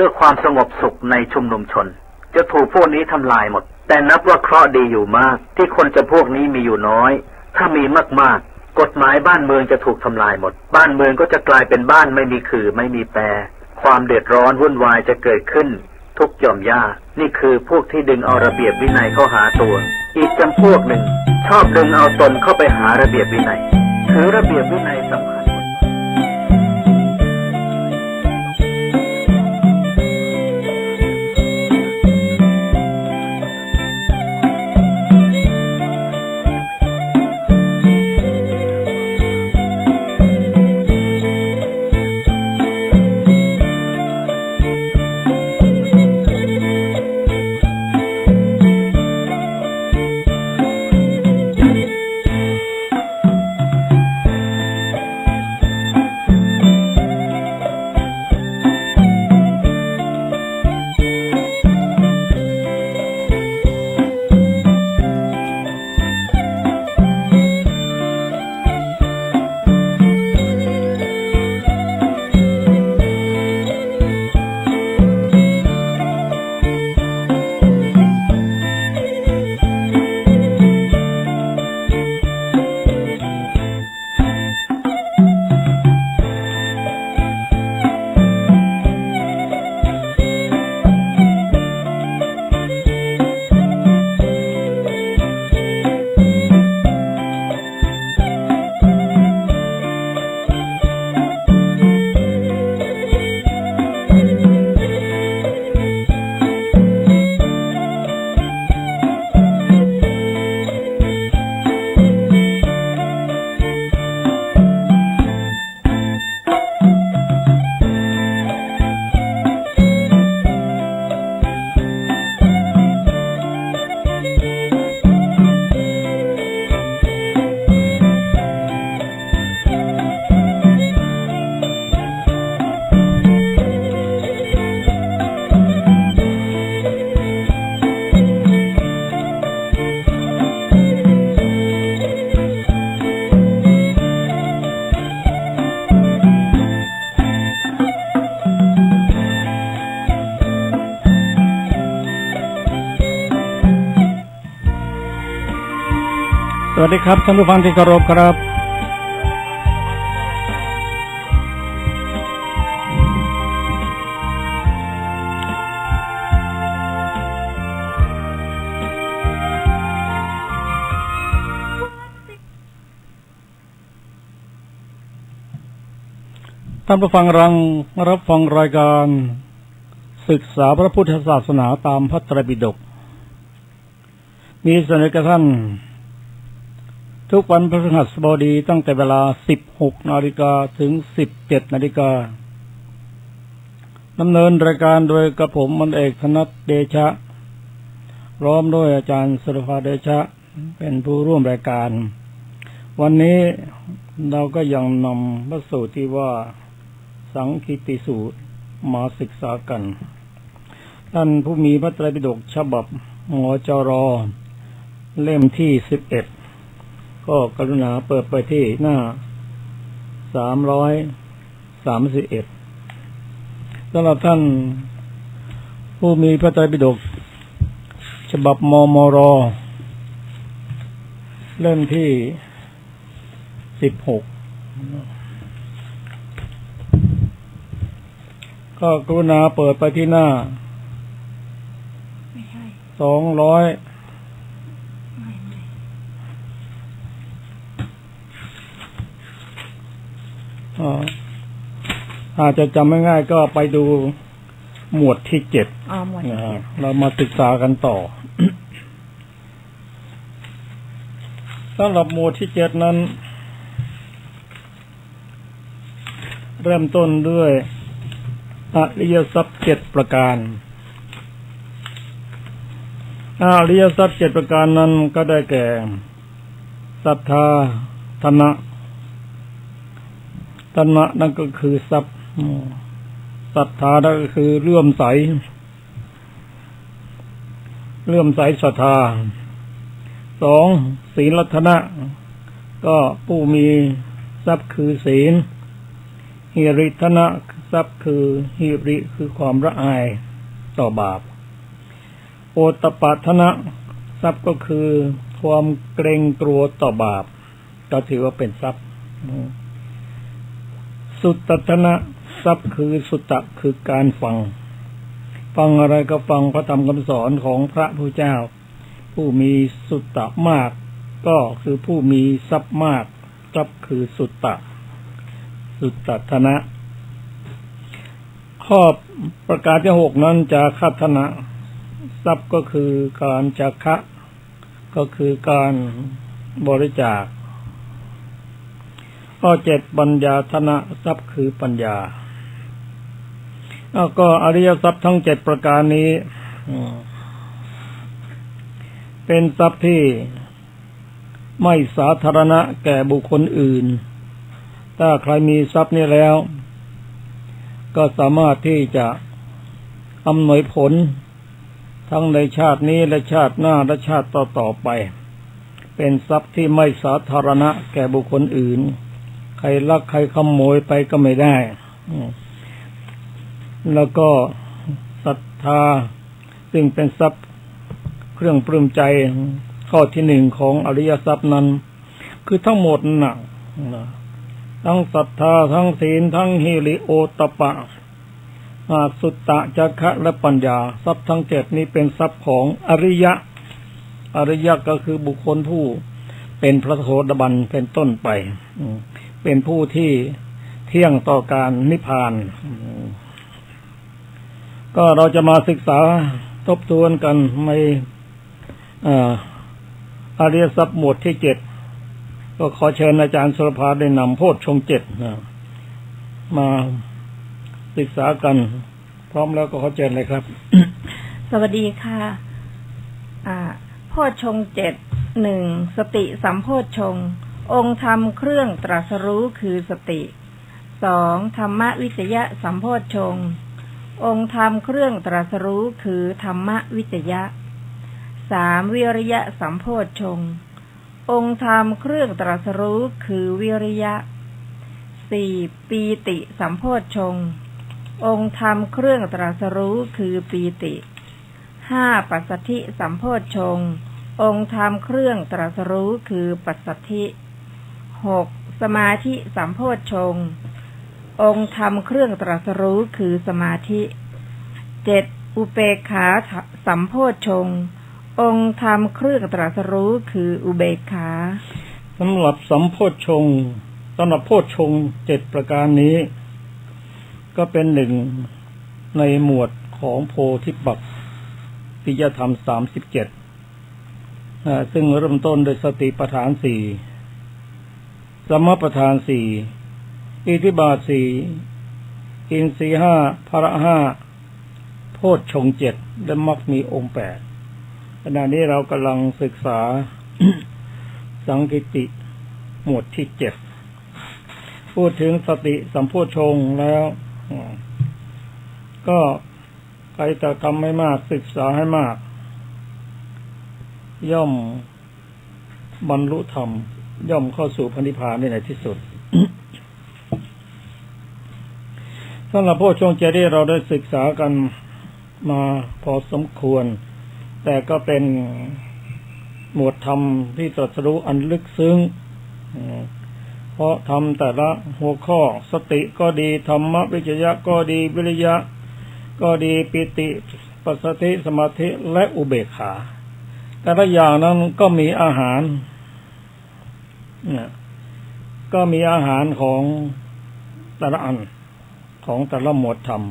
พื่อความสงบสุขในชุมนุมชนจะถูกพวกนี้ทำลายหมดแต่นับว่าเคราะห์ดีอยู่มากที่คนจำพวกนี้มีอยู่น้อยถ้ามีมากๆกฎหมายบ้านเมืองจะถูกทำลายหมดบ้านเมืองก็จะกลายเป็นบ้านไม่มีขื่อไม่มีแปรความเดือดร้อนวุ่นวายจะเกิดขึ้นทุกหย่อมย่านี่คือพวกที่ดึงเอาระเบียบวินัยเข้าหาตัวอีกจำพวกหนึ่งชอบดึงเอาตนเข้าไปหาระเบียบวินัยถือระเบียบวินัยสำคัญสวัสดีครับท่านผู้ฟังที่เคารพครับท่านผู้ฟังรับฟังรายการศึกษาพระพุทธศาสนาตามพระไตรปิฎกมีเสนอแก่ท่านทุกวันพฤหัสบดีตั้งแต่เวลา 16 นาฬิกาถึง 17 นาฬิกาดำเนินรายการโดยกระผมมนเอกธนัทเดชะพร้อมด้วยอาจารย์สุรภาเดชะเป็นผู้ร่วมรายการวันนี้เราก็ยังนำพระสูตรที่ว่าสังคิติสูตรมาศึกษากันท่านผู้มีพระไตรปิฎกฉบับมจร.เล่มที่ 11ก็กรุณาเปิดไปที่หน้า331สำหรับท่านผู้มีพระไตรปิฎกฉบับมมร.เล่มที่16ก็กรุณาเปิดไปที่หน้า200อาจจะจำไม่ง่ายก็ไปดูหมวดที่7เรามาศึกษากันต่อ สำหรับหมวดที่7นั้นเริ่มต้นด้วยอริยทรัพย์7ประการอริยทรัพย์7ประการนั้นก็ได้แก่ศรัทธาธรรมะธรรมะนั่นก็คือทรัพย์ศรัทธานั่นก็คือเลื่อมใสศรัทธา2ศีลธนะก็ผู้มีทรัพย์คือศีลหิริธนะ ทรัพย์คือหิริคือความละอายต่อบาปโอตตัปปทนะทรัพย์ก็คือความเกรงกลัวต่อบาปก็ถือว่าเป็นทรัพย์สุตตทนะทรัพย์คือสุตตะคือการฟังอะไรก็ฟังพระธรรมคำสอนของพระพุทธเจ้าผู้มีสุตตะมากก็คือผู้มีทรัพย์มากทรัพย์คือสุตตะสุตตทนะข้อประการที่6นั้นจาคัทนะทรัพย์ก็คือการจาคะก็คือการบริจาคข้อ7ปัญญาทนะทรัพย์คือปัญญาแล้วก็อริยทรัพย์ทั้ง7ประการนี้เป็นทรัพย์ที่ไม่สาธารณะแก่บุคคลอื่นถ้าใครมีทรัพย์นี้แล้วก็สามารถที่จะอำนวยผลทั้งในชาตินี้และชาติหน้าและชาติต่อๆไปเป็นทรัพย์ที่ไม่สาธารณะแก่บุคคลอื่นใครลักใครขโมยไปก็ไม่ได้แล้วก็ศรัทธาซึ่งเป็นทรัพย์เครื่องปลื้มใจข้อที่1ของอริยทรัพย์นั้นคือทั้งหมดน่ะทั้งศรัทธาทั้งศีลทั้งหิริโอตตัปปะสุตตะจาคะและปัญญาทรัพย์ทั้ง7นี้เป็นทรัพย์ของอริยะก็คือบุคคลผู้เป็นพระโสดาบันเป็นต้นไปเป็นผู้ที่เที่ยงต่อการนิพพานก็เราจะมาศึกษาทบทวนกันในอริยทรัพย์หมวดที่7ก็ขอเชิญอาจารย์สุรภาได้นำโพชฌงค์7มาศึกษากันพร้อมแล้วก็ขอเชิญเลยครับ สวัสดีค่ะโพชฌงค์7 1สติสัมโพชฌงค์องค์ธรรมเครื่องตรัสรู้คือสติ2ธรรมวิจยะสัมโพชฌงค์องค์ธรรมเครื่องตรัสรู้คือธรรมวิจยะ3วิริยะสัมโพชฌงค์องค์ธรรมเครื่องตรัสรู้คือวิริยะ4ปีติสัมโพชฌงค์องค์ธรรมเครื่องตรัสรู้คือปีติ5ปัสสัทธิสัมโพชฌงค์องค์ธรรมเครื่องตรัสรู้คือปัสสัทธิ6สมาธิสัมโพชฌงค์องค์ธรรมเครื่องตรัสรู้คือสมาธิ7อุเบกขาสัมโพชฌงค์องค์ธรรมเครื่องตรัสรู้คืออุเบกขาสำหรับสัมโพชฌงค์สำหรับโพชฌงค์7ประการนี้ก็เป็นหนึ่งในหมวดของโพธิปักขิยธรรม37ซึ่งเริ่มต้นโดยสติปัฏฐาน4สมปัฏฐาน4อิทธิบาท4อินทรีย์5พละ5โพชฌงค์7และมรรคมีองค์8ขณะนี้เรากำลังศึกษา สังคิติหมวดที่7พูดถึงสติสัมโพชฌงค์แล้วก็ใครจะทำให้มากศึกษาให้มากย่อมบรรลุธรรมย่อมเข้าสู่พระนิพพานในที่สุด สำหรับโพชฌงค์7ที่เราได้ศึกษากันมาพอสมควรแต่ก็เป็นหมวดธรรมที่ตรัสรู้อันลึกซึ้งเพราะทำแต่ละหัวข้อสติก็ดีธรรมวิจยะก็ดีวิริยะก็ดีปิติปัสสัทธิสมาธิและอุเบกขาแต่ละอย่างนั้นก็มีอาหารก็มีอาหารของแต่ละอันของแต่ละหมวดธรรม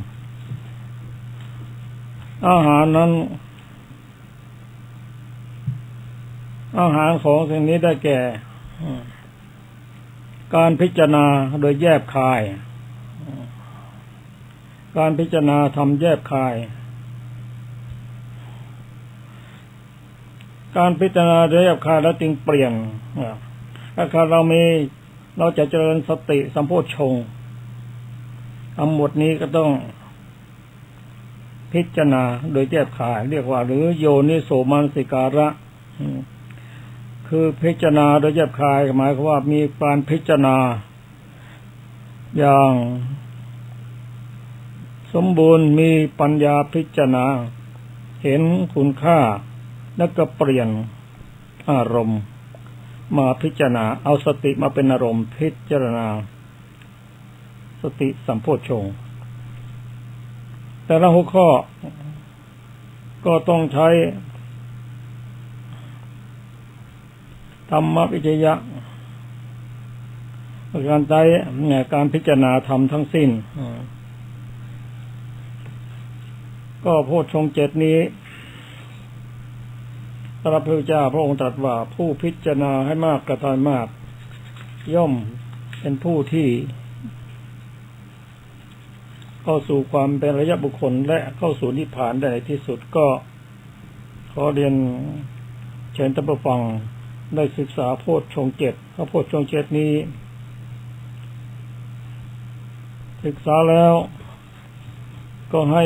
อาหารนั้นอาหารของสิ่งนี้ได้แก่การพิจารณาโดยแยบคายการพิจารณาทำแยบคายการพิจารณาโดยแยบคายแล้วจึงเปลี่ยนถ้าเราจะเจริญสติสัมโพชฌงค์ทั้งหมดนี้ก็ต้องพิจารณาโดยแยบคายเรียกว่าหรือโยนิโสมนสิการะคือพิจารณาโดยแยบคายหมายความว่ามีการพิจารณาอย่าง สมบูรณ์มีปัญญาพิจารณาเห็นคุณค่าแล้วก็เปลี่ยนอารมณ์มาพิจารณาเอาสติมาเป็นอารมณ์พิจารณาสติสัมโพชฌงค์แต่ละหัวข้อก็ต้องใช้ธรรมวิจยะการใช้การพิจารณาธรรมทั้งสิ้นก็โพชฌงค์7นี้พระพุทธเจ้าพระองค์ตรัสว่าผู้พิจารณาให้มากกระทำมากย่อมเป็นผู้ที่เข้าสู่ความเป็นอริยบุคคลและเข้าสู่นิพพานได้ในที่สุดก็ขอเรียนเชิญท่านผู้ฟังได้ศึกษาโพชฌงค์7พระโพชฌงค์7นี้ศึกษาแล้วก็ให้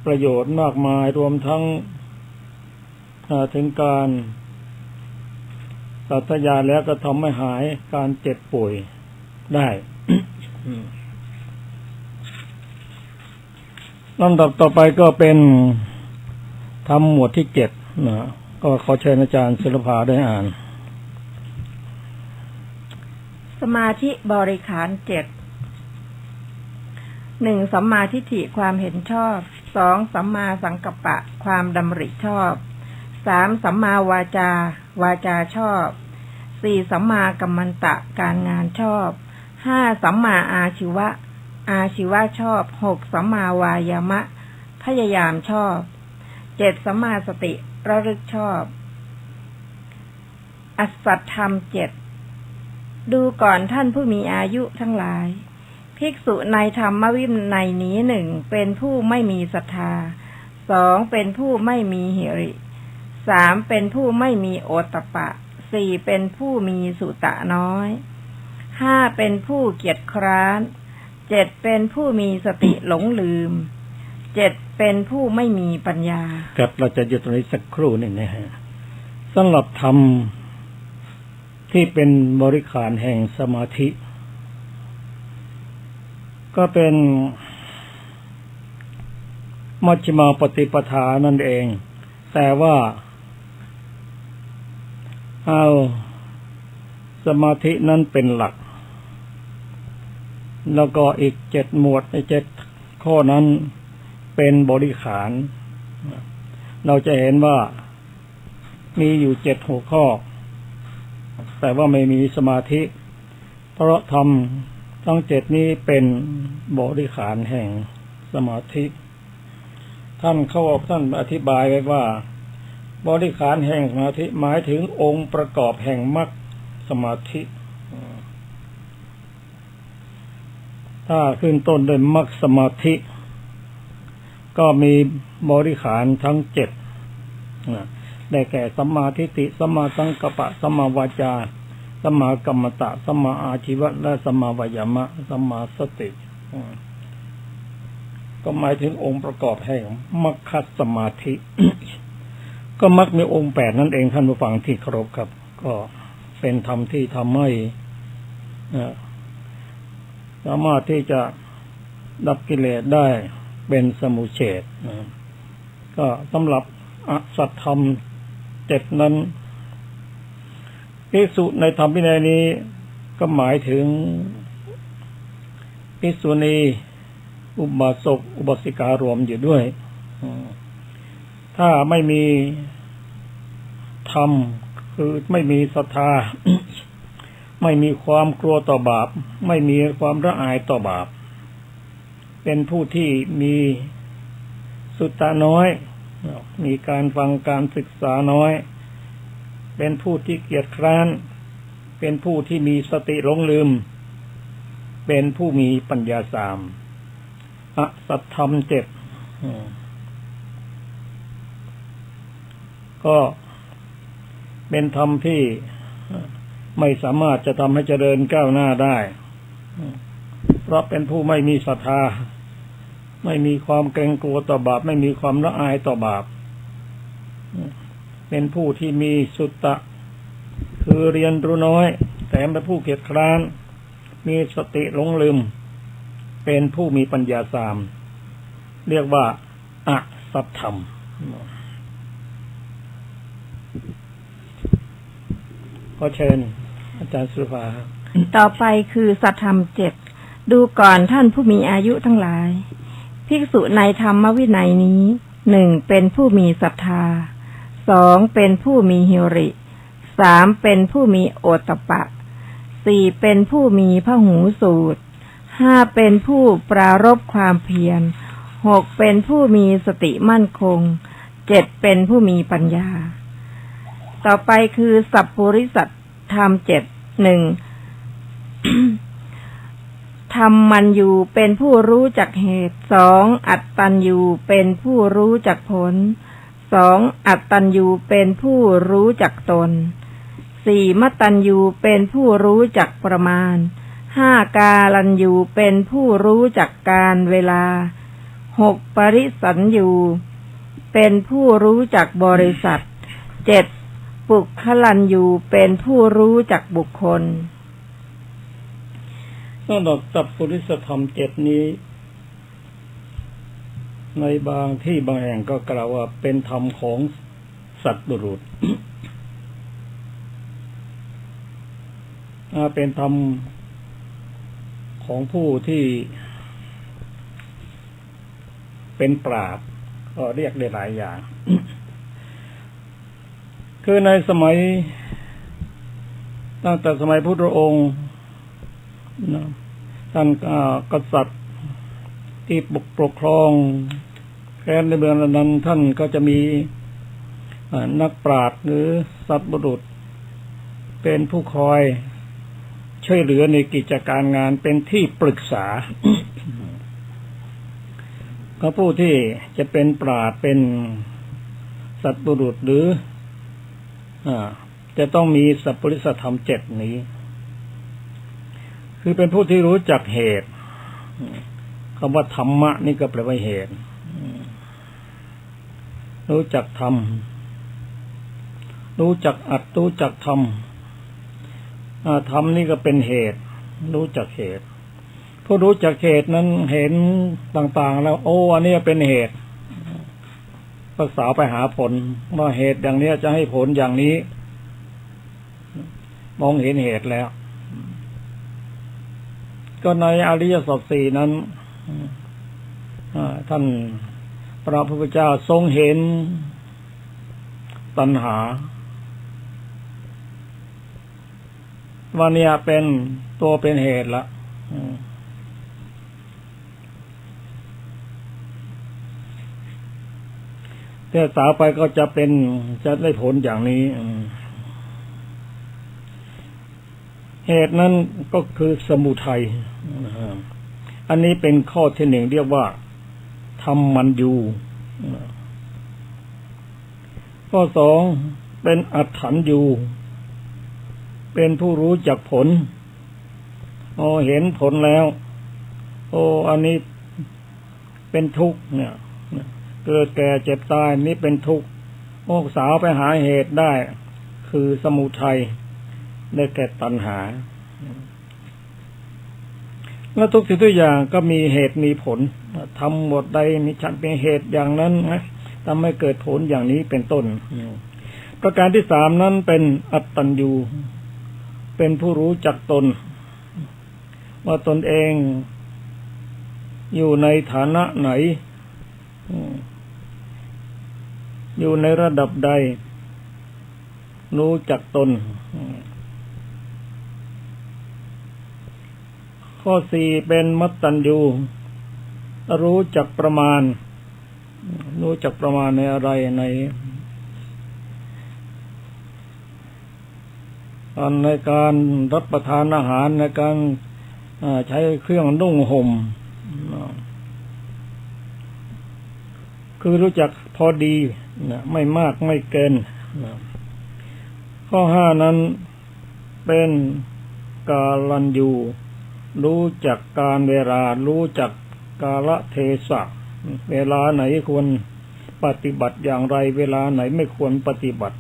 ประโยชน์มากมายรวมทั้งถึงการสัตยาแล้วก็ทำให้หายการเจ็บป่วยได้ ลำดับต่อไปก็เป็นธรรมหมวดที่7นะก็ขอเชิญอาจารย์ศิลภาได้อ่านสมาธิบริขาร7 1. สัมมาทิฏฐิความเห็นชอบ 2. สัมมาสังกัปปะความดำริชอบ 3. สัมมาวาจาวาจาชอบ 4. สัมมากัมมันตะการงานชอบ 5. สัมมาอาชีวะอาชีวะชอบ 6. สัมมาวายามะพยายามชอบ 7. สัมมาสติระลึกชอบอสัตธรรม7ดูก่อนท่านผู้มีอายุทั้งหลายภิกษุในธรรมวินัยนี้ 1. เป็นผู้ไม่มีศรัทธา 2. เป็นผู้ไม่มีหิริ 3. เป็นผู้ไม่มีโอตตัปปะ 4. เป็นผู้มีสุตะน้อย 5. เป็นผู้เกียจคร้าน 7. เป็นผู้มีสติหลงลืม 7. เป็นผู้ไม่มีปัญญาครับเราจะหยุดตรงนี้สักครู่หนึ่งนะฮะสำหรับธรรมที่เป็นบริขารแห่งสมาธิก็เป็นมัชฌิมาปฏิปทานั่นเองแต่ว่าเอาสมาธินั้นเป็นหลักแล้วก็อีก7หมวดใน7ข้อนั้นเป็นบริขารเราจะเห็นว่ามีอยู่7หัวข้อแต่ว่าไม่มีสมาธิเพราะธรรมทั้ง7นี้เป็นบริขารแห่งสมาธิท่านอธิบายไว้ว่าบริขารแห่งสมาธิหมายถึงองค์ประกอบแห่งมรรคสมาธิถ้าขึ้นต้นด้วยมรรคสมาธิก็มีบริขารทั้ง7ได้แก่สัมมาทิฏฐิสัมมาสังกัปปะสัมมาวาจาสัมมากัมมันตะสัมมาอาชีวะและสัมมาวายามะสัมมาสติก็หมายถึงองค์ประกอบแห่งมรรคสมาธิ ก็มรรคมีองค์8นั่นเองท่านผู้ฟังที่เคารพครับก็เป็นธรรมที่ทำให้สามารถที่จะดับกิเลสได้เป็นสมุเฉทก็สำหรับอสัตธรรม7นั้นภิกษุในธรรมวินัยนี้ก็หมายถึงภิกษุณีอุบาสกอุบาสิการวมอยู่ด้วยถ้าไม่มีธรรมคือไม่มีศรัทธา ไม่มีความกลัวต่อบาปไม่มีความละอายต่อบาปเป็นผู้ที่มีสุตตะน้อยมีการฟังการศึกษาน้อยเป็นผู้ที่เกียจคร้านเป็นผู้ที่มีสติหลงลืมเป็นผู้มีปัญญา3อสัตธรรม7ก็เป็นธรรมที่ไม่สามารถจะทำให้เจริญก้าวหน้าได้เพราะเป็นผู้ไม่มีศรัทธาไม่มีความเกรงกลัวต่อบาปไม่มีความละอายต่อบาปเป็นผู้ที่มีสุตตะคือเรียนรู้น้อยแต่เป็นผู้เกียจคร้านมีสติหลงลืมเป็นผู้มีปัญญา เรียกว่าอสัตธรรมขอเชิญอาจารย์สุภาต่อไปคือสัตธรรม7ดูก่อนท่านผู้มีอายุทั้งหลายภิกษุในธรรมวินัยนี้ 1. เป็นผู้มีศรัทธา 2. เป็นผู้มีหิริ 3. เป็นผู้มีโอตตัปปะ 4. เป็นผู้มีพหูสูตร 5. เป็นผู้ปรารภความเพียร 6. เป็นผู้มีสติมั่นคง 7. เป็นผู้มีปัญญาต่อไปคือสัพพุริสัตธรรม7 ธรรมัญญูเป็นผู้รู้จักเหตุ 2. อัตตัญญูเป็นผู้รู้จักผล 2. อัตตัญญูเป็นผู้รู้จักตน 4. มัตตัญญูเป็นผู้รู้จักประมาณ 5. กาลัญญูเป็นผู้รู้จักการเวลา 6. ปริสัญญูเป็นผู้รู้จักบริษัท 7. ปุคคลัญญูเป็นผู้รู้จักบุคคลนอกจากสัพพุริสธรรม7นี้ในบางที่บางแห่งก็กล่าวว่าเป็นธรรมของสัตว์บุรุษ เป็นธรรมของผู้ที่เป็นปราชญ์ก็เรียกได้หลายอย่าง คือในสมัยตั้งแต่สมัยพุทธองค์ท่านกษัตริย์ที่ปกครองแคว้นในเมืองนั้นท่านก็จะมีนักปราชญ์หรือสัตว์บุรุษเป็นผู้คอยช่วยเหลือในกิจการงานเป็นที่ปรึกษา ก็ผู้ที่จะเป็นปราชญ์เป็นสัตว์บุรุษหรือจะต้องมีสัพพุริสธรรม7นี้คือเป็นผู้ที่รู้จักเหตุคำว่าธรรมะนี่ก็แปลว่าเหตุรู้จักธรรมรู้จักอัตรู้จักธรรมธรรมนี่ก็เป็นเหตุรู้จักเหตุผู้รู้จักเหตุนั้นเห็นต่างๆแล้วโอ้อันนี้เป็นเหตุรักษาไปหาผลว่าเหตุอย่างนี้จะให้ผลอย่างนี้มองเห็นเหตุแล้วก็ในอริยสัจสี่นั้นท่านพระพุทธเจ้าทรงเห็นตัณหาว่าเนี่ยเป็นตัวเป็นเหตุละแต่สาวไปก็จะได้ผลอย่างนี้เหตุนั้นก็คือสมุทัยอันนี้เป็นข้อที่1เรียกว่าธรรมัญญูข้อ2เป็นอัตถัญญูเป็นผู้รู้จักผลเห็นผลแล้วอันนี้เป็นทุกข์เนี่ยเกิดแก่เจ็บตายนี่เป็นทุกข์สาวไปหาเหตุได้คือสมุทัยได้แก่ตัณหาแล้วทุกสิ่งทุกอย่างก็มีเหตุมีผลทำหมดใดมีฉันเป็นเหตุอย่างนั้นนะทำให้เกิดผลอย่างนี้เป็นต้นประการที่3นั้นเป็นอัตตัญญูเป็นผู้รู้จักตนว่าตนเองอยู่ในฐานะไหนอยู่ในระดับใดรู้จักตนข้อ4เป็นมัตตัญญูรู้จักประมาณในอะไรในการรับประทานอาหารในการใช้เครื่องนุ่งห่มคือรู้จักพอดีไม่มากไม่เกินข้อ5นั้นเป็นกาลัญญูรู้จักการเวลารู้จักกาลเทศะเวลาไหนควรปฏิบัติอย่างไรเวลาไหนไม่ควรปฏิบัติ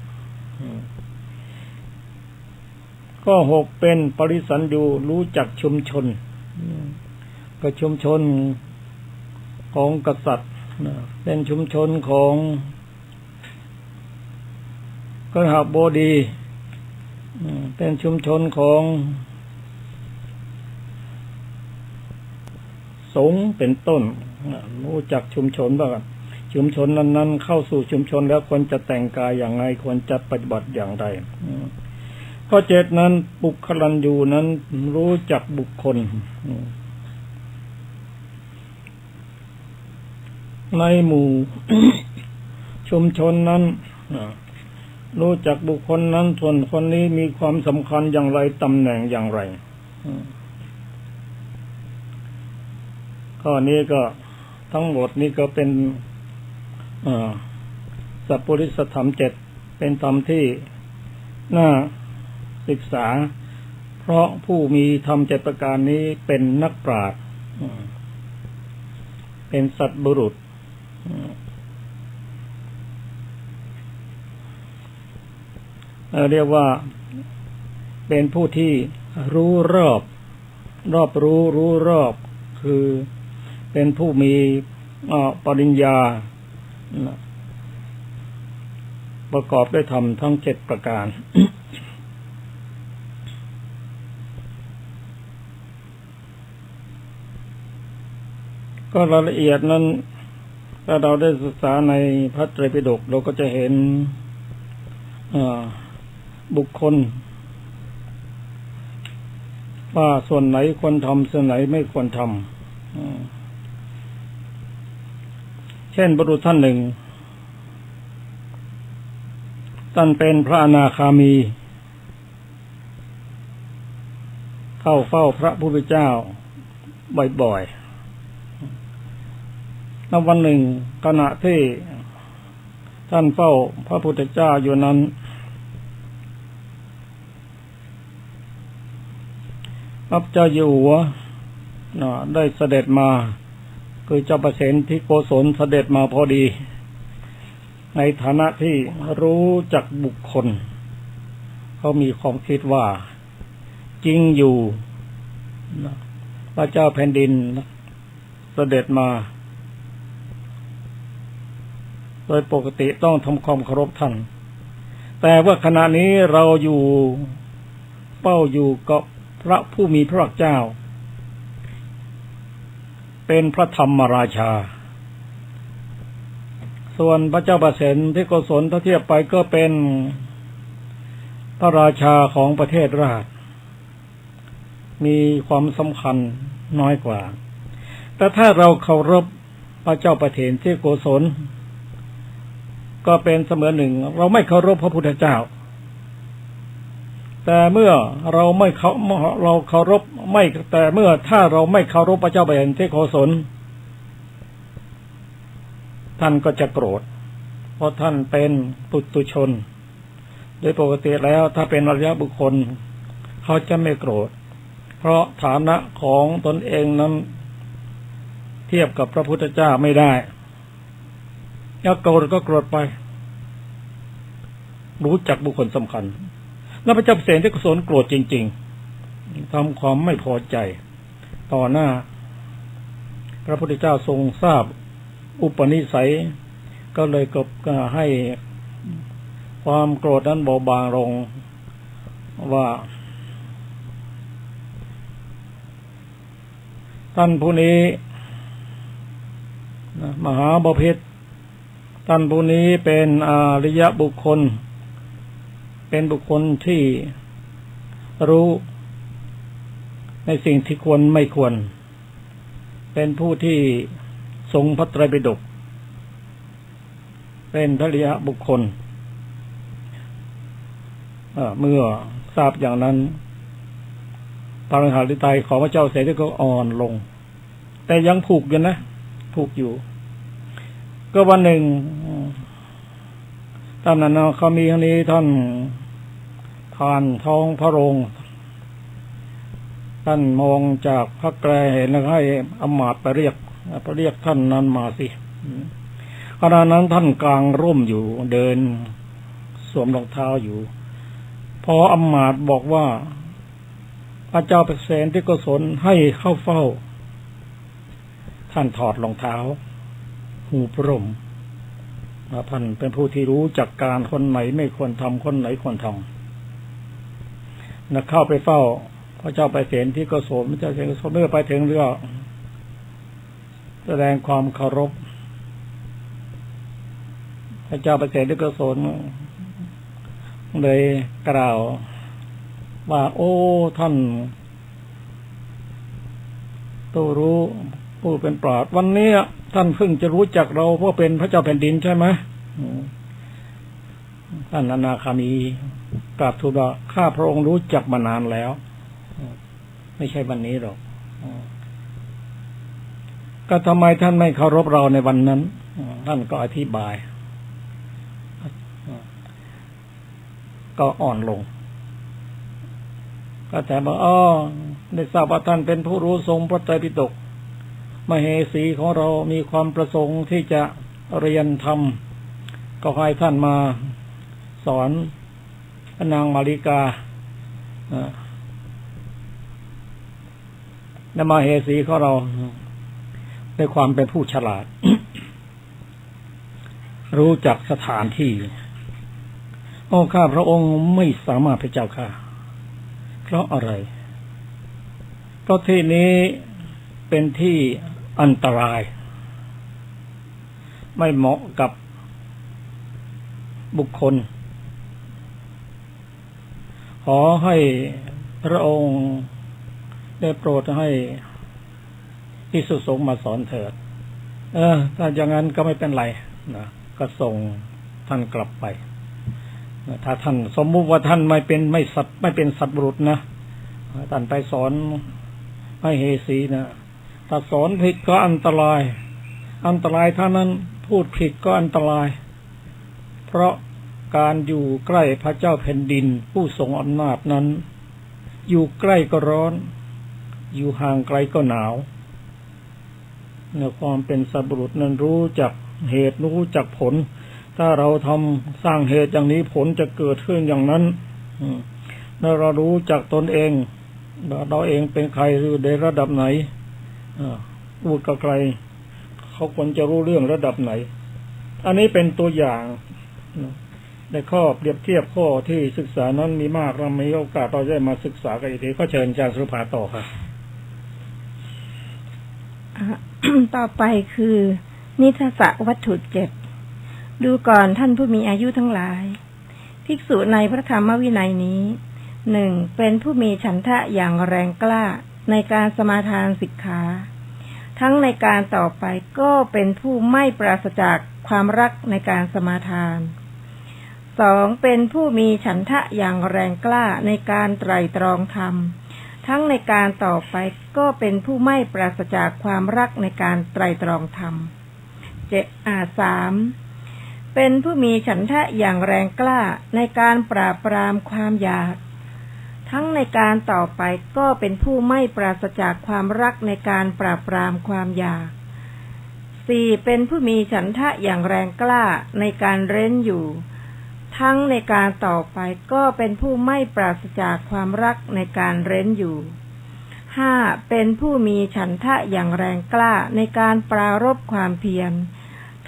ข้อ6เป็นปริสัญญูรู้จักชุมชนก็ชุมชนของกษัตริย์ เป็นชุมชนของกหบดีเป็นชุมชนของสงฆ์เป็นต้นรู้จักชุมชนบ้างชุมชนนั้นๆเข้าสู่ชุมชนแล้วควรจะแต่งกายอย่างไรควรจะปฏิบัติอย่างไรข้อ7นั้นปุคลันยูนั้นรู้จักบุคคลในหมู่ ชุมชนนั้นรู้จักบุคคลนั้นส่วนคนนี้มีความสำคัญอย่างไรตำแหน่งอย่างไรข้อนี้ก็ทั้งหมดนี้ก็เป็นสัพพุริสธรรม7เป็นธรรมที่น่าศึกษาเพราะผู้มีธรรม7ประการนี้เป็นนักปราชญ์เป็นสัตบุรุษเรียกว่าเป็นผู้ที่รู้รอบรู้รอบคือเป็นผู้มีปริญญาประกอบด้วยธรรมทั้ง7ประการ ก็รายละเอียดนั้นถ้าเราได้ศึกษาในพระไตรปิฎกเราก็จะเห็นบุคคลว่าส่วนไหนควรทำส่วนไหนไม่ควรทำเช่นบุรุษท่านหนึ่งท่านเป็นพระอนาคามีเข้าเฝ้าพระผู้เป็นเจ้าบ่อยๆแล้ววันหนึ่งขณะที่ท่านเฝ้าพระพุทธเจ้าอยู่นั้นพระเจ้าอยู่หัวได้เสด็จมาคือเจ้าประสิทธิโกศลเสด็จมาพอดีในฐานะที่รู้จักบุคคลเขามีความคิดว่าจริงอยู่พระเจ้าแผ่นดินเสด็จมาโดยปกติต้องทำความเคารพท่านแต่ว่าขณะนี้เราอยู่เป้าอยู่กับพระผู้มีพระภาคเจ้าเป็นพระธรรมราชาส่วนพระเจ้าประสิทธิโกศลถ้าเทียบไปก็เป็นพระราชาของประเทศราชมีความสำคัญน้อยกว่าแต่ถ้าเราเคารพพระเจ้าประสิทธิโกศลก็เป็นเสมือนหนึ่งเราไม่เคารพพระพุทธเจ้าแต่เมื่อเราเคารพไม่แต่เมื่อถ้าเราไม่เคารพพระเจ้าประสิทธิโกศลท่านก็จะโกรธเพราะท่านเป็นปุถุชนโดยปกติแล้วถ้าเป็นอริยบุคคลเขาจะไม่โกรธเพราะฐานะของตนเองนั้นเทียบกับพระพุทธเจ้าไม่ได้ถ้าโกรธก็โกรธไปรู้จักบุคคลสำคัญแล้วพระเจ้าประสิทธิโกศลโกรธจริงๆทำความไม่พอใจต่อหน้าพระพุทธเจ้าทรงทราบอุปนิสัยก็เลยก็ให้ความโกรธนั้นเบาบางลงว่าท่านผู้นี้มหาบพิตรท่านผู้นี้เป็นอริยบุคคลเป็นบุคคลที่รู้ในสิ่งที่ควรไม่ควรเป็นผู้ที่ทรงพระไตรปิฎกเป็นพระอริยบุคคลเมื่อทราบอย่างนั้นพระมหาฤทัยของพระเจ้าเสด็จก็อ่อนลงแต่ยังผูกอยู่นะผูกอยู่ก็วันหนึ่งท่านนั้นเขามีครั้งนี้ท่านผ่านท้องพระโรงท่านมองจากพระแกรเห็นแล้วให้อำมาตย์ไปเรียกท่านนั้นมาสิขณะนั้นท่านกลางร่มอยู่เดินสวมรองเท้าอยู่พออำมาตย์บอกว่าพระเจ้าประสิทธิโกศลให้เข้าเฝ้าท่านถอดรองเท้า หูปร่มท่านเป็นผู้ที่รู้จักการคนไหนไม่ควรทำคนไหนควรทำเข้าไปเฝ้าพระเจ้าไปเสนที่โกศลพระเจ้าเสนโกศลเมื่อไปถึงเรือแสดงความเคารพพระเจ้าไปเสนที่โกศลเลยกล่าวว่าโอ้ท่านผู้รู้ผู้เป็นปราชญ์วันนี้ท่านเพิ่งจะรู้จักเราเพราะเป็นพระเจ้าแผ่นดินใช่ไหมท่านอนาคามีกราบทูลว่าข้าพระองค์รู้จักมานานแล้วไม่ใช่วันนี้หรอกก็ทำไมท่านไม่เคารพเราในวันนั้นท่านก็อธิบายก็อ่อนลงก็แต่ว่าได้ทราบว่าท่านเป็นผู้รู้ทรงพระไตรปิฎกมเหสีของเรามีความประสงค์ที่จะเรียนธรรมก็ให้ท่านมาสอนนางมาริกาและมเหสีของเราด้วยความเป็นผู้ฉลาด รู้จักสถานที่ข้าพระองค์ไม่สามารถพระเจ้าค่ะเพราะอะไรเพราะที่นี้เป็นที่อันตรายไม่เหมาะกับบุคคลขอให้พระองค์ได้โปรดให้ภิกษุสงฆ์มาสอนเถิดถ้าอย่างนั้นก็ไม่เป็นไรนะก็ส่งท่านกลับไปถ้าท่านสมมุติว่าท่านไม่เป็นสัตว์บุรุษนะท่านไปสอนให้เหสีนะถ้าสอนผิดก็อันตรายเท่านั้นพูดผิดก็อันตรายเพราะการอยู่ใกล้พระเจ้าแผ่นดินผู้ทรงอำนาจนั้นอยู่ใกล้ก็ร้อนอยู่ห่างไกลก็หนาวในความเป็นสัตว์บุรุษนั้นรู้จักเหตุรู้จักผลถ้าเราทำสร้างเหตุอย่างนี้ผลจะเกิดขึ้นอย่างนั้นถ้าเรารู้จักตนเองเราเองเป็นใครหรือในระดับไหนพูดกับใครเขาควรจะรู้เรื่องระดับไหนอันนี้เป็นตัวอย่างในข้อเปรียบเทียบข้อที่ศึกษานั้นมีมากเรามีโอกาสเราได้มาศึกษากันอีกทีก็เชิญอาจารย์สุภาต่อครับ ต่อไปคือนิทัสสะวัตถุ7ดูก่อนท่านผู้มีอายุทั้งหลายภิกษุในพระธรรมวินัยนี้1เป็นผู้มีฉันทะอย่างแรงกล้าในการสมาทานสิกขาทั้งในการต่อไปก็เป็นผู้ไม่ปราศจากความรักในการสมาทาน2เป็นผู้มีฉันทะอย่างแรงกล้าในการไตร่ตรองธรรมทั้งในการต่อไปก็เป็นผู้ไม่ปราศจากความรักในการไตร่ตรองธรรม3เป็นผู้มีฉันทะอย่างแรงกล้าในการปราบปรามความอยากทั้งในการต่อไปก็เป็นผู้ไม่ปราศจากความรักในการปราบปรามความอยาก4เป็นผู้มีฉันทะอย่างแรงกล้าในการเร้นอยู่ทั้งในการต่อไปก็เป็นผู้ไม่ปราศจากความรักในการเร้นอยู่5เป็นผู้มีฉันทะอย่างแรงกล้าในการปรารภความเพียร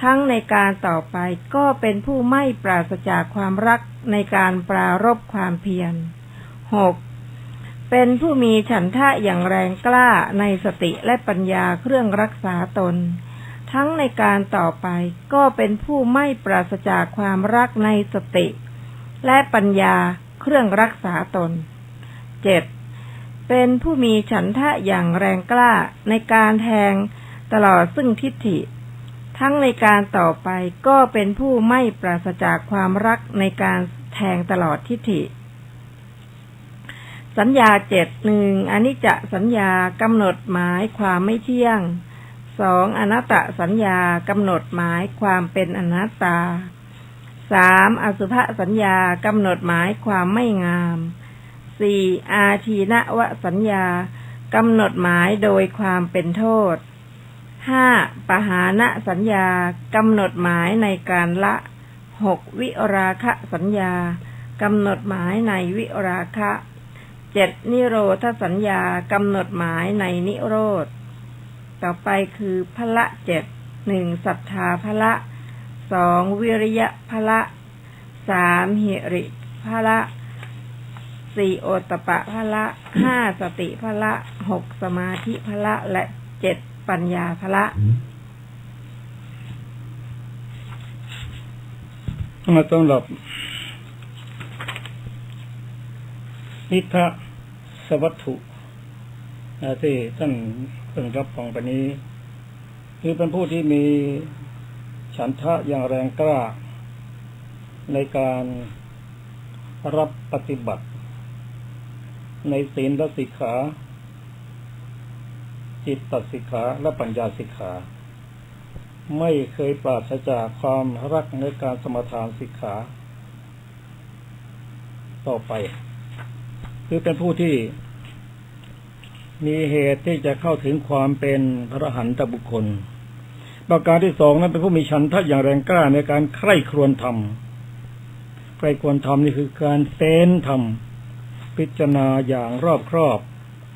ทั้งในการต่อไปก็เป็นผู้ไม่ปราศจากความรักในการปรารภความเพียร6เป็นผู้มีฉันทะอย่างแรงกล้าในสติและปัญญาเครื่องรักษาตนทั้งในการต่อไปก็เป็นผู้ไม่ปราศจากความรักในสติและปัญญาเครื่องรักษาตน7เป็นผู้มีฉันทะอย่างแรงกล้าในการแทงตลอดซึ่งทิฏฐิทั้งในการต่อไปก็เป็นผู้ไม่ปราศจากความรักในการแทงตลอดทิฏฐิสัญญา1อนิจจสัญญากำหนดหมายความไม่เที่ยง2อนัตตสัญญากำหนดหมายความเป็นอนัตตา3อสุภสัญญากำหนดหมายความไม่งาม4อาทีนวสัญญากำหนดหมายโดยความเป็นโทษ5ปหานะสัญญากำหนดหมายในการละ6วิราคะสัญญากำหนดหมายในวิราคะ7นิโรธสัญญากำหนดหมายในนิโรธต่อไปคือพละ7 1. ศรัทธาภละ 2. วิริยะภละ 3. หิริภละ 4. โอตตัปปะภละ 5. สติภละ 6. สมาธิภละและ 7. ปัญญาภละสำหรับนิทะสวัตถุที่ท่านเพิ่งรับฟังไปนี้คือเป็นผู้ที่มีฉันทะอย่างแรงกล้าในการรับปฏิบัติในศีลและสิกขาจิตตสิกขาและปัญญาสิกขาไม่เคยปราศจากความรักในการสมทานสิกขาต่อไปคือเป็นผู้ที่มีเหตุที่จะเข้าถึงความเป็นพระอรหันตบุคคลประการที่สองนั้นเป็นผู้มีฉันทะอย่างแรงกล้าในการใคร่ครวญธรรมใคร่ครวญธรรมนี่คือการเฟ้นธรรมพิจารณาอย่างรอบครอบ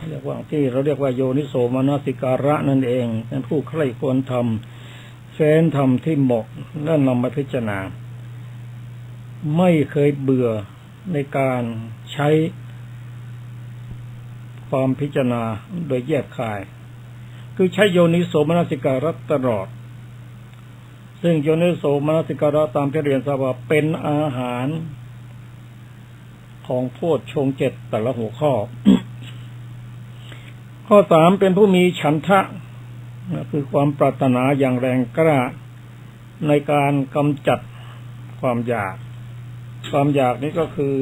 เรียกว่าที่เราเรียกว่าโยนิโสมนสิการะนั่นเองเป็นผู้ใคร่ครวญธรรมเฟ้นธรรมที่เหมาะและนำมาพิจารณาไม่เคยเบื่อในการใช้ความพิจารณาโดยแยกคายคือใช้โยนิโสมนสิการะตลอดซึ่งโยนิโสมนสิการะตามที่เรียนทราบว่าเป็นอาหารของโพชฌงค์ 7แต่ละหัวข้อ ข้อ 3เป็นผู้มีฉันทะคือความปรารถนาอย่างแรงกล้าในการกำจัดความอยากนี้ก็คือ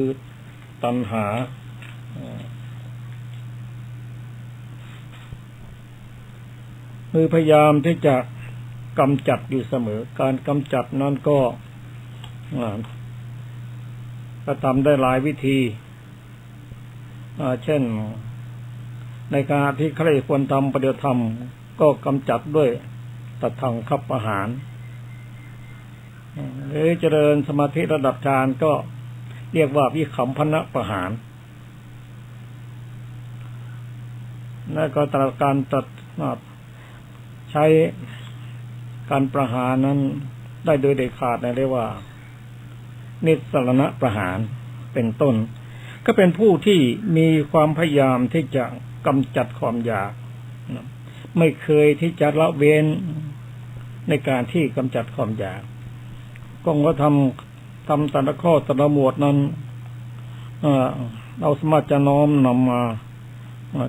ตัณหาคือพยายามที่จะกำจัดอยู่เสมอการกำจัดนั้นก็ทำได้หลายวิธีเช่นในการที่ใครควรทำปฏิบัติธรรมก็กำจัดด้วยตัทังคับประหารหรือเจริญสมาธิระดับฌานก็เรียกว่าวิคัมภนประหารนั่นก็ตรัสการตัดใช้การประหารนั้นได้โดยเด็ดขาดเรียกว่านิสรณประหารเป็นต้นก็เป็นผู้ที่มีความพยายามที่จะกำจัดความอยากไม่เคยที่จะละเว้นในการที่กำจัดความอยากก็ว่าทำแต่ละข้อแต่ละหมวดนั้นเราสามารถจะน้อมนำมา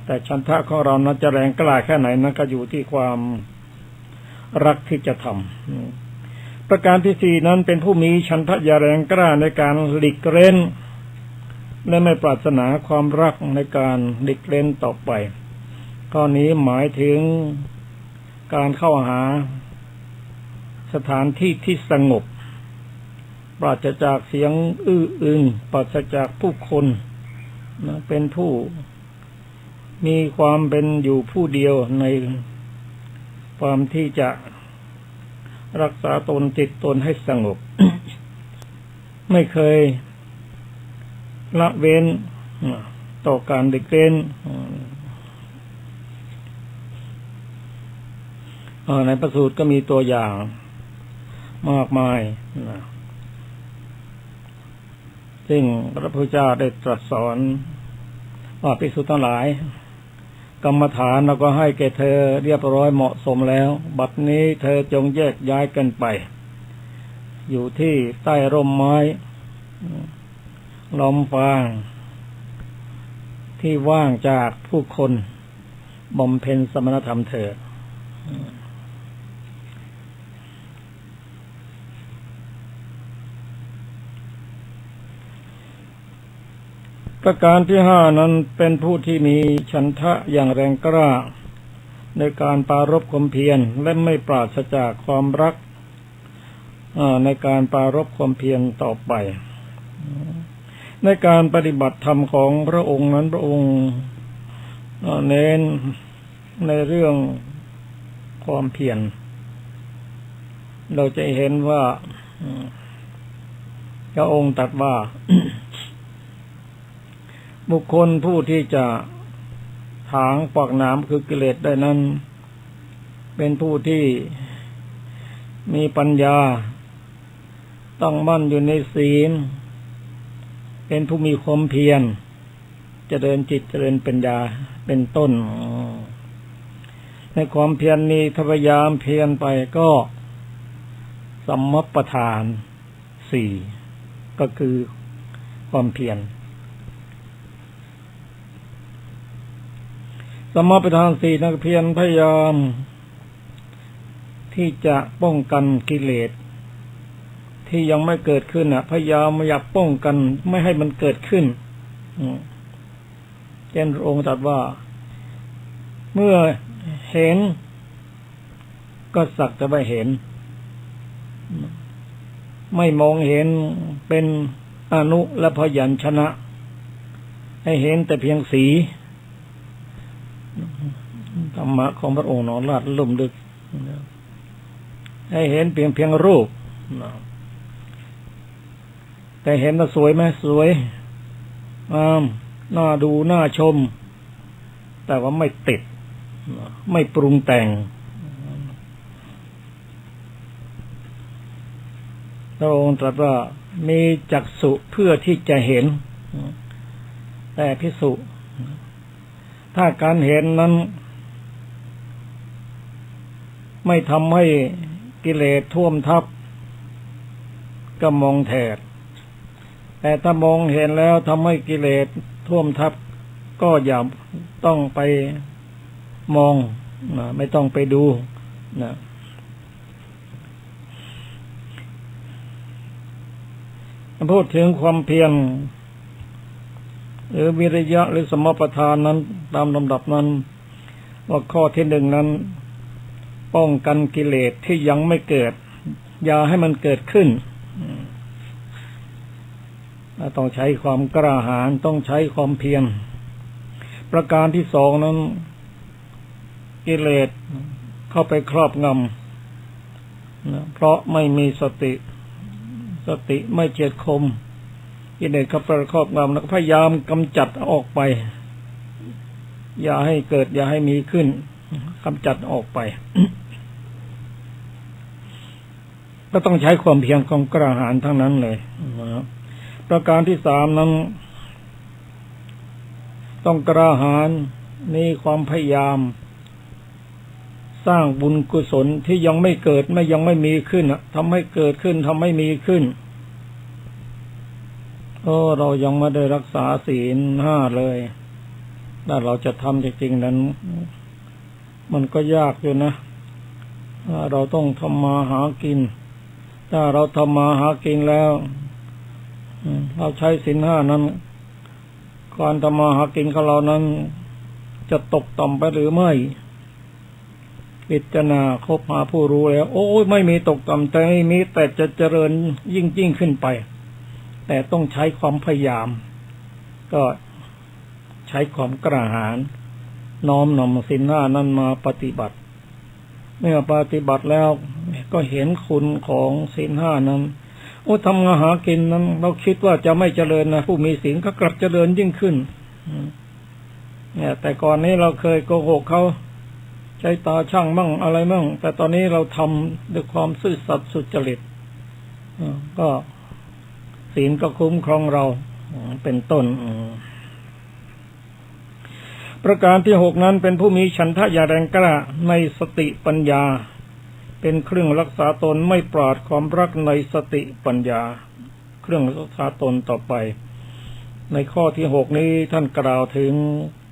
แต่ฉันทะของเรานั้นจะแรงกล้าแค่ไหนนั้นก็อยู่ที่ความรักที่จะทำประการที่ 4นั้นเป็นผู้มีฉันทะอย่างแรงกล้าในการหลีกเล่นและไม่ปรารถนาความรักในการหลีกเล่นต่อไปข้อนี้หมายถึงการเข้าหาสถานที่ที่สงบปราศจากเสียงอื้ออึงปราศจากผู้คนเป็นผู้มีความเป็นอยู่ผู้เดียวในความที่จะรักษาตนจิตตนให้สงบ ไม่เคยละเว้นต่อการหลีกเล่นในพระสูตรก็มีตัวอย่างมากมายซึ่งพระพุทธเจ้าได้ตรัสสอนว่าภิกษุทั้งหลายกรรมฐานเราก็ให้แก่เธอเรียบร้อยเหมาะสมแล้วบัดนี้เธอจงแยกย้ายกันไปอยู่ที่ใต้ร่มไม้ล้อมฟางที่ว่างจากผู้คนบำเพ็ญสมณธรรมเถิดประการที่ 5นั้นเป็นผู้ที่มีฉันทะอย่างแรงกล้าในการปรารภความเพียรและไม่ปราศจากความรักในการปรารภความเพียรต่อไปในการปฏิบัติธรรมของพระองค์นั้นพระองค์เน้นในเรื่องความเพียรเราจะเห็นว่าพระองค์ตรัสว่า บุคคลผู้ที่จะถางปากหนามคือกิเลสได้นั้นเป็นผู้ที่ มีปัญญาตั้งมั่นอยู่ในศีลเป็นผู้มีความเพียรเจริญจิตเจริญปัญญาเป็นต้นในความเพียรนี้ถ้าพยายามเพียรไปก็สัมมัปปทาน4ก็คือความเพียรสัมมัปปทาน4นักเพียรพยายามที่จะป้องกันกิเลสที่ยังไม่เกิดขึ้นพยายามอยากป้องกันไม่ให้มันเกิดขึ้นเช่นพระองค์ตรัสว่าเมื่อเห็นก็สักแต่ว่าเห็นไม่มองเห็นเป็นอนุและพยัญชนะให้เห็นแต่เพียงสีธรรมะของพระองค์หนอลาดลุ่มลึกให้เห็นเพียงรูปแต่เห็นว่าสวยไหมสวยน่าดูน่าชมแต่ว่าไม่ติดไม่ปรุงแต่งพระองค์ตรัสว่ามีจักษุเพื่อที่จะเห็นแต่ภิกษุถ้าการเห็นนั้นไม่ทำให้กิเลสท่วมทับก็มองแทนแต่ถ้ามองเห็นแล้วทำให้กิเลสท่วมทับก็อย่าต้องไปมองไม่ต้องไปดูนะพูดถึงความเพียรหรือวิริยะหรือสมปทานนั้นตามลำดับนั้นว่าข้อที่1นั้นป้องกันกิเลสที่ยังไม่เกิดอย่าให้มันเกิดขึ้นต้องใช้ความกล้าหาญต้องใช้ความเพียรประการที่2นั้นกิเลสเข้าไปครอบงำเพราะไม่มีสติไม่เฉียดคมกิเลสเข้าไปครอบงำแล้วพยายามกำจัดออกไปอย่าให้เกิดอย่าให้มีขึ้นกำจัดออกไป ก็ต้องใช้ความเพียรความกล้าหาญทั้งนั้นเลยประการที่3นั้นต้องกล้าหาญมีความพยายามสร้างบุญกุศลที่ยังไม่เกิดยังไม่มีขึ้นทำให้เกิดขึ้นทำให้มีขึ้นเรายังไม่ได้รักษาศีล5เลยถ้าเราจะทำจริงๆนั้นมันก็ยากอยู่นะเราต้องทำมาหากินถ้าเราทำมาหากินแล้วเราใช้ศีล5นั้นการทำมาหากินของเรานั้นจะตกต่ำไปหรือไม่พิจารณาคบหาผู้รู้แล้วไม่มีตกต่ำแต่มีแต่จะเจริญยิ่งขึ้นไปแต่ต้องใช้ความพยายามก็ใช้ความกล้าหาญน้อมนำศีล5นั้นมาปฏิบัติเมื่อปฏิบัติแล้วก็เห็นคุณของศีล5นั้นทำมาหากินนั้นเราคิดว่าจะไม่เจริญนะผู้มีศีลก็กลับเจริญยิ่งขึ้นเนี่ยแต่ก่อนนี้เราเคยโกหกเขาใช้ตาช่างมั่งอะไรมั่งแต่ตอนนี้เราทำด้วยความซื่อสัตย์สุจริตก็ศีลก็คุ้มครองเราเป็นต้นประการที่6นั้นเป็นผู้มีฉันทะอย่างแรงกล้าในสติปัญญาเป็นเครื่องรักษาตนไม่ปราดความรักในสติปัญญาเครื่องรักษาตนต่อไปในข้อที่6นี้ท่านกล่าวถึง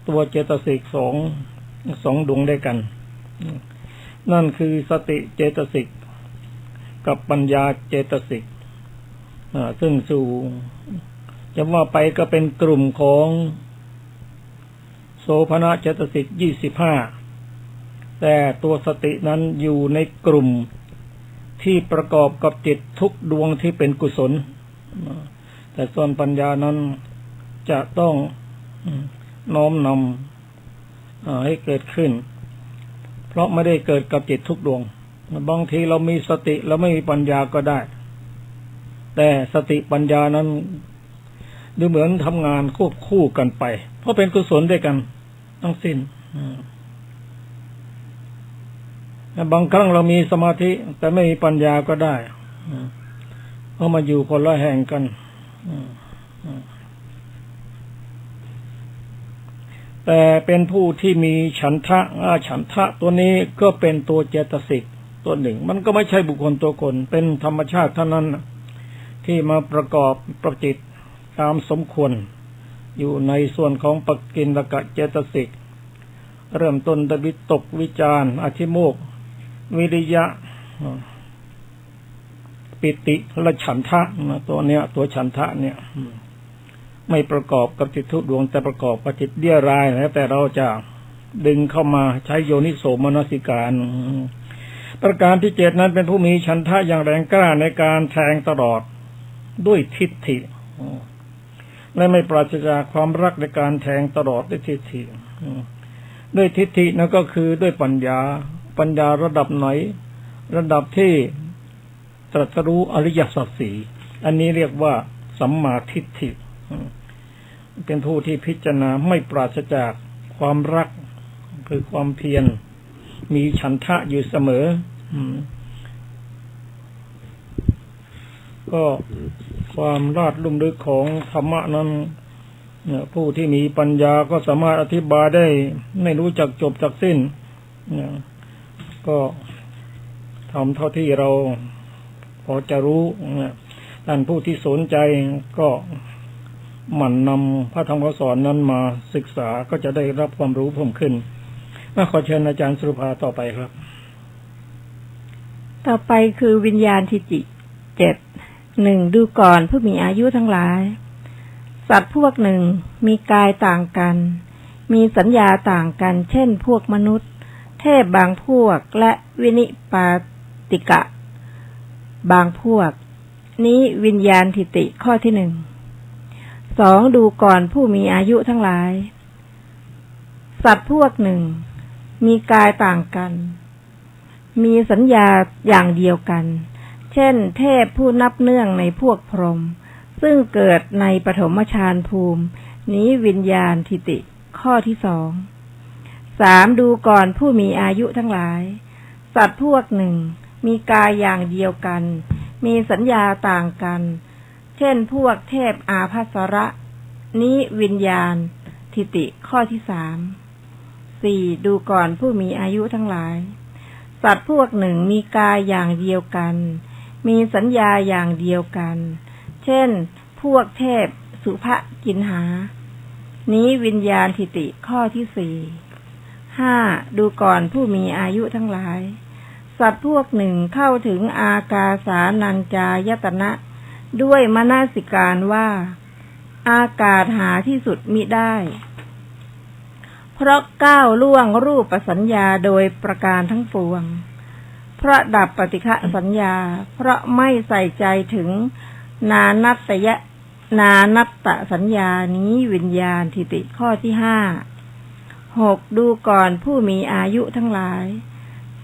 ตัวเจตสิก2ดวงด้วยกันนั่นคือสติเจตสิกกับปัญญาเจตสิกซึ่งสู่จะว่าไปก็เป็นกลุ่มของโสภณเจตสิก25แต่ตัวสตินั้นอยู่ในกลุ่มที่ประกอบกับจิตทุกดวงที่เป็นกุศลแต่ส่วนปัญญานั้นจะต้องน้อมนำให้เกิดขึ้นเพราะไม่ได้เกิดกับจิตทุกดวงบางทีเรามีสติแล้วไม่มีปัญญาก็ได้แต่สติปัญญานั้นดูเหมือนทำงานควบคู่กันไปเพราะเป็นกุศลด้วยกันทั้งสิ้น บางครั้งเรามีสมาธิแต่ไม่มีปัญญาก็ได้เพราะมาอยู่คนละแห่งกันแต่เป็นผู้ที่มีฉันทะฉันทะตัวนี้ก็เป็นตัวเจตสิกตัวหนึ่งมันก็ไม่ใช่บุคคลตัวคนเป็นธรรมชาติเท่านั้นที่มาประกอบประจิตตามสมควรอยู่ในส่วนของปกิณกะเจตสิกเริ่มต้นด้วยวิตกวิจารอธิโมกข์วิริยะปิติและฉันทะตัวเนี้ยตัวฉันทะเนี่ยไม่ประกอบกับจิตทุดวงแต่ประกอบกับจิตเดี่ยรายแล้วแต่เราจะดึงเข้ามาใช้โยนิโสมนสิการประการที่7นั้นเป็นผู้มีฉันทะอย่างแรงกล้าในการแทงตลอดด้วยทิฏฐิและไม่ปราศจากความรักในการแทงตลอดด้วยทิฏฐิด้วยทิฏฐินั่นก็คือด้วยปัญญาระดับไหนระดับที่ตรัสรู้อริยสัจสี่อันนี้เรียกว่าสัมมาทิฏฐิเป็นผู้ที่พิจารณาไม่ปราศจากความรักคือความเพียรมีฉันทะอยู่เสมอก็ความราดลุ่มลึกของธรรมะนั้นผู้ที่มีปัญญาก็สามารถอธิบายได้ไม่รู้จักจบจักสิ้นก็ทำเท่าที่เราพอจะรู้ท่านผู้ที่สนใจก็หมั่นนำพระธรรมคำสอนนั้นมาศึกษาก็จะได้รับความรู้เพิ่มขึ้นขอเชิญอาจารย์สุภาต่อไปครับต่อไปคือวิญญาณทิฏฐิ7 ดูก่อนผู้มีอายุทั้งหลายสัตว์พวกหนึ่งมีกายต่างกันมีสัญญาต่างกันเช่นพวกมนุษย์เทพบางพวกและวินิปาติกะบางพวกนี้วิญญาณทิฏฐิข้อที่2 ดูก่อนผู้มีอายุทั้งหลายสัตว์พวกหนึ่งมีกายต่างกันมีสัญญาอย่างเดียวกันเช่นเทพผู้นับเนื่องในพวกพรหมซึ่งเกิดในปฐมฌานภูมินี้วิญญาณทิฏฐิข้อที่3 ดูก่อนผู้มีอายุทั้งหลายสัตว์พวกหนึ่งมีกายอย่างเดียวกันมีสัญญาต่างกันเช่นพวกเทพอาภัสระนี้วิญญาณทิฏฐิข้อที่4 ดูก่อนผู้มีอายุทั้งหลายสัตว์พวกหนึ่งมีกายอย่างเดียวกันมีสัญญาอย่างเดียวกันเช่นพวกเทพสุภกินหานี้วิญญาณทิฏฐิข้อที่5 ดูก่อนผู้มีอายุทั้งหลายสัตว์พวกหนึ่งเข้าถึงอากาสานัญจายตนะด้วยมนสิการว่าอากาศหาที่สุดมิได้เพราะก้าวล่วงรูปสัญญาโดยประการทั้งปวงเพราะดับปฏิฆะสัญญาเพราะไม่ใส่ใจถึงนานัตตสัญญานี้วิญญาณทิฏฐิข้อที่6 ดูก่อนผู้มีอายุทั้งหลาย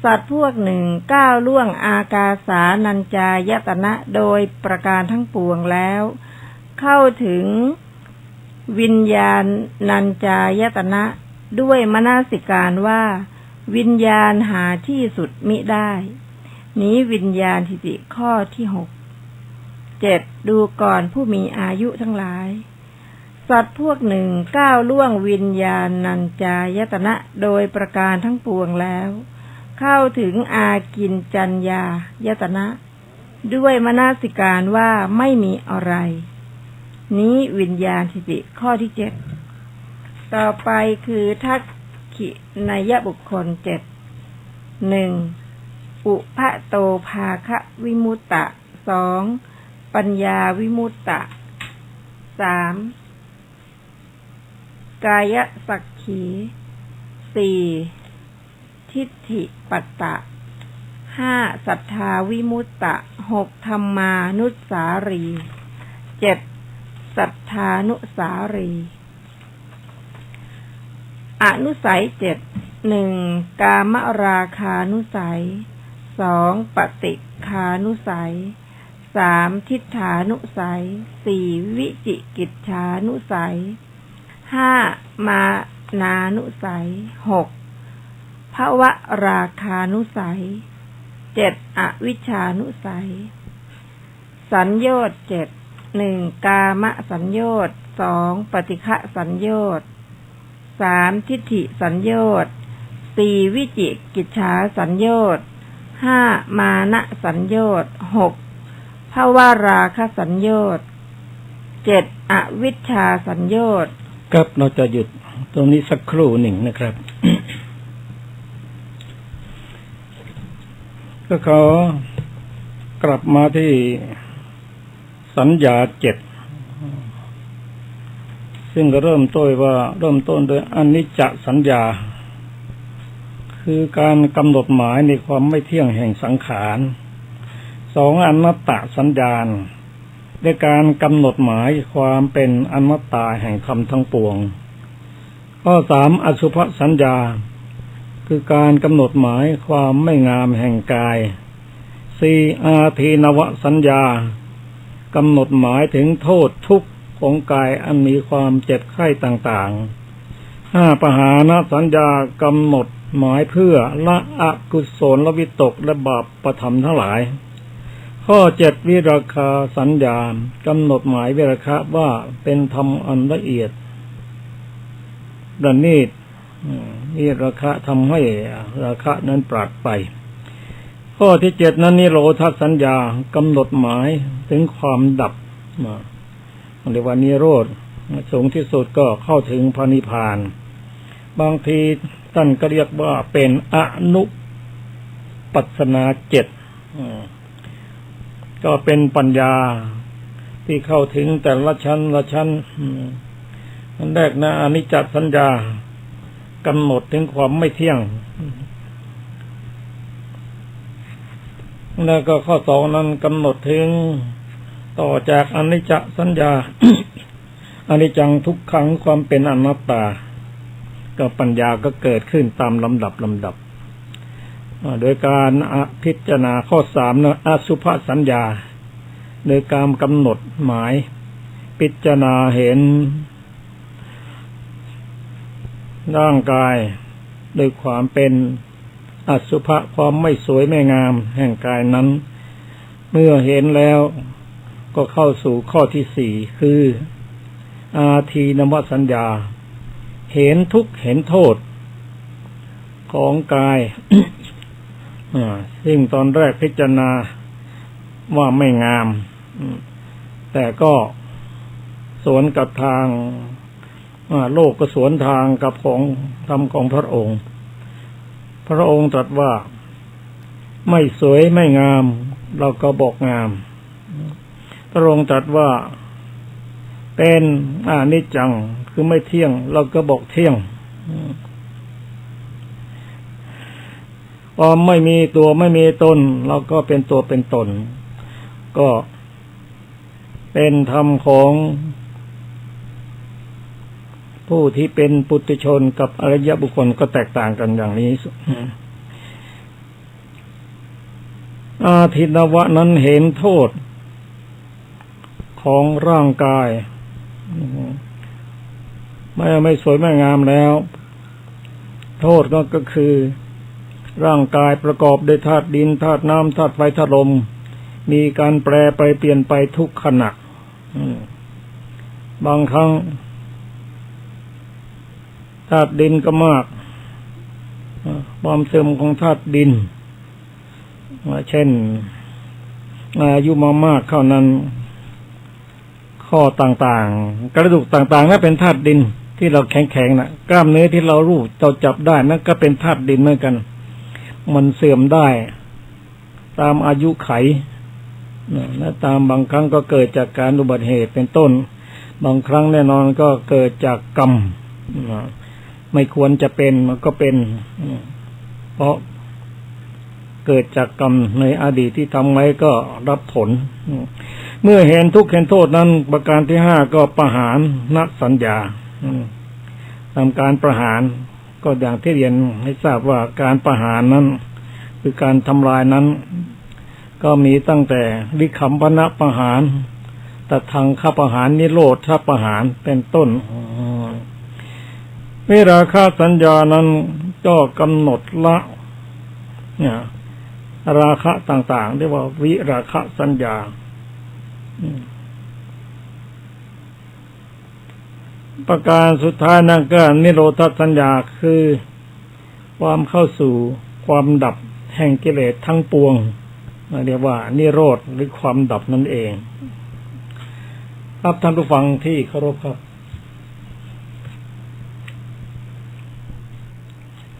สัตว์พวกหนึ่งก้าวล่วงอากาสานัญจายตนะโดยประการทั้งปวงแล้วเข้าถึงวิญญาณนัญจายตนะด้วยมนสิการว่าวิญญาณหาที่สุดมิได้นี้วิญญาณทิฏฐิข้อที่7 ดูก่อนผู้มีอายุทั้งหลายสัตว์พวกหนึ่งก้าวล่วงวิญญาณนัญจายตนะโดยประการทั้งปวงแล้วเข้าถึงอากินจัญญายตนะด้วยมนสิการว่าไม่มีอะไรนี้วิญญาณทิฏฐิข้อที่7ต่อไปคือทักขินัยบุคคล1 อุพโตภาคะวิมุตตะ2 ปัญญาวิมุตตะ3 กายสักขี4 ทิฏฐิปัตตะ5 ศรัทธาวิมุตตะ6 ธรรมานุสารี7 สัทธานุสารีอนุสัย1 กามราคานุสัย2 ปฏิฆานุสัย3 ทิฏฐานุสัย4 วิจิกิจฉานุสัย5 มานานุสัย6 ภวราคานุสัย 7. อวิชชานุสัย สัญโยชน์ 7 1. กามสัญโยชน์ 2. ปฏิฆะสัญโยชน์ 3. ทิฏฐิสัญโยชน์ 4. วิจิกิจฉาสัญโยชน์ 5. มานะสัญโยชน์ 6. ภวราคะสัญโยชน์ 7. อวิชชาสัญโยชน์ครับเราจะหยุดตรงนี้สักครู่หนึ่งนะครับ ก็ขอกลับมาที่สัญญา7ซึ่งเริ่มต้นด้วยอนิจจสัญญาคือการกำหนดหมายในความไม่เที่ยงแห่งสังขาร 2. อนัตตสัญญาด้วยการกำหนดหมายความเป็นอนัตตาแห่งธรรมทั้งปวง ข้อ 3. อสุภสัญญาคือการกำหนดหมายความไม่งามแห่งกาย 4. อาทีนวสัญญากำหนดหมายถึงโทษทุกข์ของกายอันมีความเจ็บไข้ต่างๆ 5. ปหานสัญญากำหนดหมายเพื่อละอกุศลวิตกและบาปธรรมทั้งหลาย ข้อ 7. วิราคะสัญญากำหนดหมายวิราคะว่าเป็นธรรมอันละเอียดดังนี้วิราคะทำให้ราคะนั้นปราดไป ข้อที่ 7 นั้นนิโรธสัญญากำหนดหมายถึงความดับเรียกว่านิโรธสูงที่สุดก็เข้าถึงพระนิพพานบางทีท่านก็เรียกว่าเป็นอนุปัสสนา7ก็เป็นปัญญาที่เข้าถึงแต่ละชั้นอันแรกนะอนิจจสัญญากำหนดถึงความไม่เที่ยงแล้วก็ข้อ 2นั้นกำหนดถึงต่อจากอนิจจสัญญา อนิจจังทุกขังความเป็นอนัตตาก็ปัญญาก็เกิดขึ้นตามลำดับโดยการพิจารณาข้อ 3นะอสุภสัญญาโดยการกำหนดหมายพิจารณาเห็นร่างกายโดยความเป็นอสุภะความไม่สวยไม่งามแห่งกายนั้นเมื่อเห็นแล้วก็เข้าสู่ข้อที่ 4คืออาทีนวสัญญาเห็นทุกข์เห็นโทษของกาย ซึ่งตอนแรกพิจารณาว่าไม่งามแต่ก็สวนกับทางโลกก็สวนทางกับของธรรมของพระองค์ตรัสว่าไม่สวยไม่งามเราก็บอกงามพระองค์ตรัสว่าเป็นอนิจจังคือไม่เที่ยงเราก็บอกเที่ยงความไม่มีตัวไม่มีตนเราก็เป็นตัวเป็นตนก็เป็นธรรมของผู้ที่เป็นปุถุชนกับอริยบุคคลก็แตกต่างกันอย่างนี้อาทินวะนั้นเห็นโทษของร่างกายไม่สวยไม่งามแล้วโทษก็คือร่างกายประกอบด้วยธาตุดินธาตุน้ำธาตุไฟธาตุลมมีการแปรไปเปลี่ยนไปทุกขณะบางครั้งธาตุดินก็มากความเสื่อมของธาตุดินเช่นอายุมากเข้านั้นข้อต่างๆกระดูกต่างๆนั่นเป็นธาตุดินที่เราแข็งๆนะกล้ามเนื้อที่เรารู้เราจับได้นั่นก็เป็นธาตุดินเหมือนกันมันเสื่อมได้ตามอายุไขและตามบางครั้งก็เกิดจากการอุบัติเหตุเป็นต้นบางครั้งแน่นอนก็เกิดจากกรรมไม่ควรจะเป็นมันก็เป็นเพราะเกิดจากกรรมในอดีตที่ทำไว้ก็รับผลเมื่อเห็นทุกข์เห็นโทษนั้นประการที่ 5ก็ประหารณสัญญาทำการประหารก็อย่างที่เรียนให้ทราบว่าการประหารนั้นคือการทำลายนั้นก็มีตั้งแต่วิคัมปนะประหารตัดทางฆประหารนิโรธประหารเป็นต้นวิราคะสัญญานั้น ก็กำหนดละเนี่ยราคะต่างๆเรียกว่าวิราคะสัญญาประการสุดท้ายนั่นก็นิโรธสัญญาคือความเข้าสู่ความดับแห่งกิเลสทั้งปวงเรียกว่านิโรธหรือความดับนั่นเองครับท่านผู้ฟังที่เคารพครับ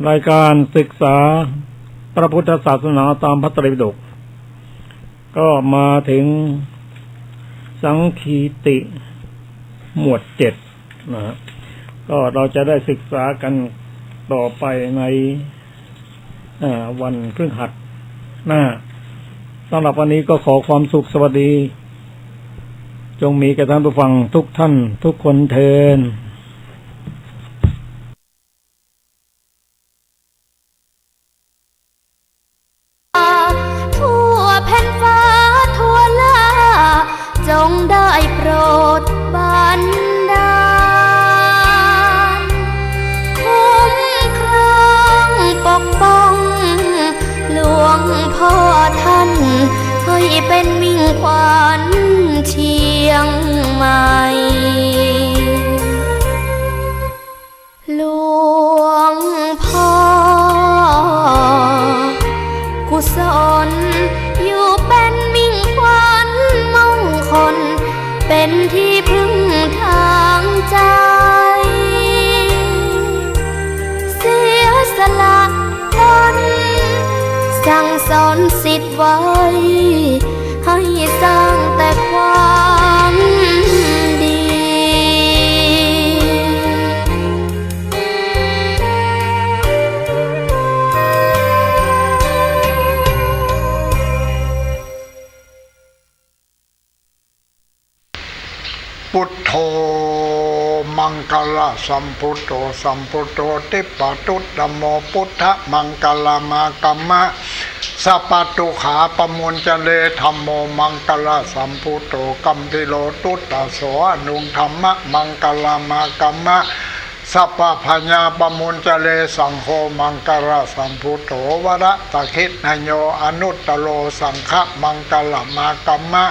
รายการศึกษาพระพุทธศาสนาตามพระไตรปิฎกก็มาถึงสังคีติหมวด7นะก็เราจะได้ศึกษากันต่อไปในวันพฤหัสหน้าสำหรับวันนี้ก็ขอความสุขสวัสดีจงมีแก่ท่านผู้ฟังทุกท่านทุกคนเทินทั่วแผ่นฟ้าทั่วลาจงได้โปรดบันดาลคุ้มครองปกป้องหลวงพ่อท่านให้เป็นมิ่งขวัญเชียงใหม่หลวงพ่อกุศลอยู่เป็นมิ่งขวัญมงคลเป็นที่พึ่งทางใจเสียสละตนสั่งสอนศิษย์ไว้ให้สร้างแต่ความดี พุทโธมังคลสัมพุทโธสัมพุทโธติปตุตโมพุทธมังคลมากรรมะสัพพตุขาปมุญจเลธัมโมมังคลสัมพุทโธกัมพิโลตุตตโสอนุธรรมะมังคลมากรรมะสัพพพัญญาปมุญจเลสังโฆมังคลสัมพุทโธวระตะคิณโยอนุตตโลสังฆมังคลมากรรมะ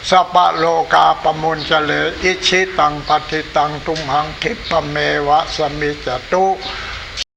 สัพพโลกาปมุญจเลอิชิตังปฏิตังตุมหังคิปะเมวะสมิจตุ